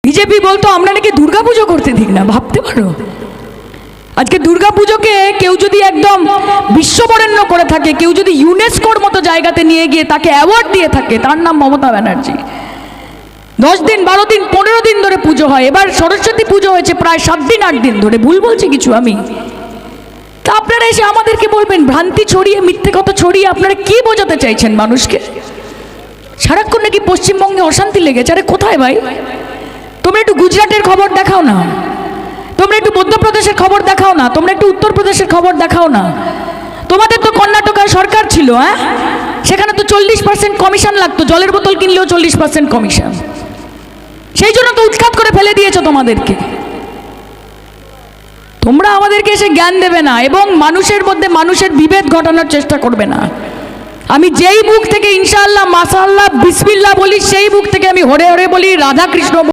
BJP বলতো আমরা নাকি দুর্গাপুজো করতে দিক না, ভাবতে পারো। আজকে দুর্গাপুজোকে কেউ যদি একদম বিশ্ববরেণ্য করে থাকে, কেউ যদি ইউনেস্কোর মতো জায়গাতে নিয়ে গিয়ে তাকে অ্যাওয়ার্ড দিয়ে থাকে, তার নাম মমতা ব্যানার্জি। 10 দিন 12 দিন 15 দিন ধরে পুজো হয়। এবার সরস্বতী পুজো হয়েছে প্রায় 7 দিন 8 দিন ধরে। ভুল বলছি কিছু আমি? তা আপনারা এসে আমাদেরকে বলবেন, ভ্রান্তি ছড়িয়ে মিথ্যে কথা ছড়িয়ে আপনারা কি বোঝাতে চাইছেন মানুষকে? সারাক্ষণ নাকি পশ্চিমবঙ্গে অশান্তি লেগেছে। আরে কোথায় ভাই? তোমরা একটু গুজরাটের খবর দেখাও না, তোমরা একটু মধ্যপ্রদেশের খবর দেখাও না, তোমরা একটু উত্তরপ্রদেশের খবর দেখাও না। তোমাদের তো কর্ণাটকার সরকার ছিল, হ্যাঁ, সেখানে তো 40% কমিশন লাগতো, জলের বোতল কিনলেও 40% কমিশন। সেই জন্য তো উৎখাত করে ফেলে দিয়েছো তোমাদেরকে। তোমরা আমাদেরকে এসে জ্ঞান দেবে না এবং মানুষের মধ্যে মানুষের বিভেদ ঘটানোর চেষ্টা করবে না। আমি যেই বুক থেকে ইনশাআল্লাহ মাশাআল্লাহ বিসমিল্লাহ বলি, সেই বুক থেকে আমি হরে হরে বলি, রাধা কৃষ্ণ